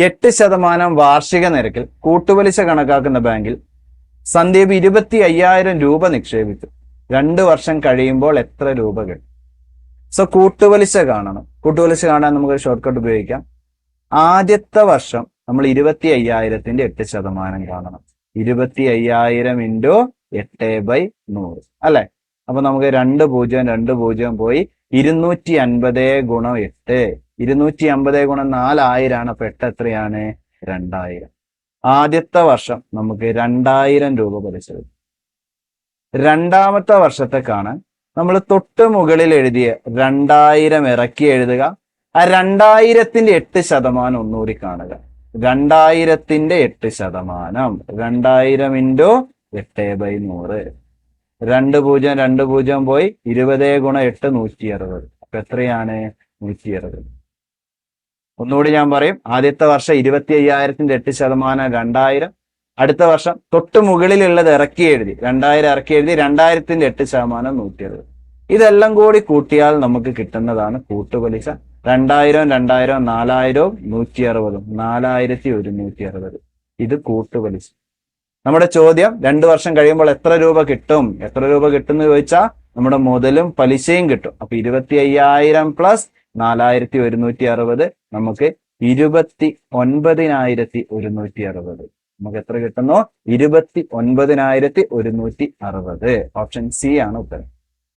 8% വാർഷിക നിരക്കിൽ കൂട്ടുപലിശ കണക്കാക്കുന്ന ബാങ്കിൽ സന്ദീപ് 25,000 രൂപ നിക്ഷേപിച്ചു. 2 വർഷം കഴിയുമ്പോൾ എത്ര രൂപ കിട്ടും? സോ കൂട്ടുപലിശ കാണണം. കൂട്ടുപലിശ കാണാൻ നമുക്ക് ഷോർട്ട് കട്ട് ഉപയോഗിക്കാം. ആദ്യത്തെ വർഷം നമ്മൾ 25,000ന്റെ 8% കാണണം. 25,000 ഇൻറ്റു 8/100 അല്ലെ? അപ്പൊ നമുക്ക് 2 0 പോയി 250 ഗുണം 8, 250 ഗുണം 4000 ആണ്. അപ്പൊ 8 എത്രയാണ്? 2000. ആദ്യത്തെ വർഷം നമുക്ക് 2000 രൂപ പലിശ കിട്ടും. രണ്ടാമത്തെ വർഷത്തെ കാണാൻ നമ്മൾ തൊട്ട് മുകളിൽ എഴുതിയ 2000 ഇറക്കി എഴുതുക. ആ 2000ന്റെ 8% ഒന്നുകൂടി കാണുക. 2000ന്റെ 8%, 2000 ഇൻറ്റു 8/100. 2 0 പോയി 20 ഗുണം 8 160. അപ്പൊ എത്രയാണ്? 160. ഒന്നുകൂടി ഞാൻ പറയും. ആദ്യത്തെ വർഷം 25,000ന്റെ 8% 2000. അടുത്ത വർഷം തൊട്ട് മുകളിലുള്ളത് ഇറക്കി എഴുതി 2000 ഇറക്കി എഴുതി 2000ന്റെ 8% 160. ഇതെല്ലാം കൂടി കൂട്ടിയാൽ നമുക്ക് കിട്ടുന്നതാണ് കൂട്ടുപലിശ. 2000 4000 160, 4160. ഇത് കൂട്ടുപലിശ. നമ്മുടെ ചോദ്യം 2 വർഷം കഴിയുമ്പോൾ എത്ര രൂപ കിട്ടും? എത്ര രൂപ കിട്ടും എന്ന് ചോദിച്ചാൽ നമ്മുടെ മുതലും പലിശയും കിട്ടും. അപ്പൊ 25,000 പ്ലസ് 4160 നമുക്ക് 29,160. നമുക്ക് എത്ര കിട്ടുന്നു? 29,160. ഓപ്ഷൻ സി ആണ് ഉത്തരം.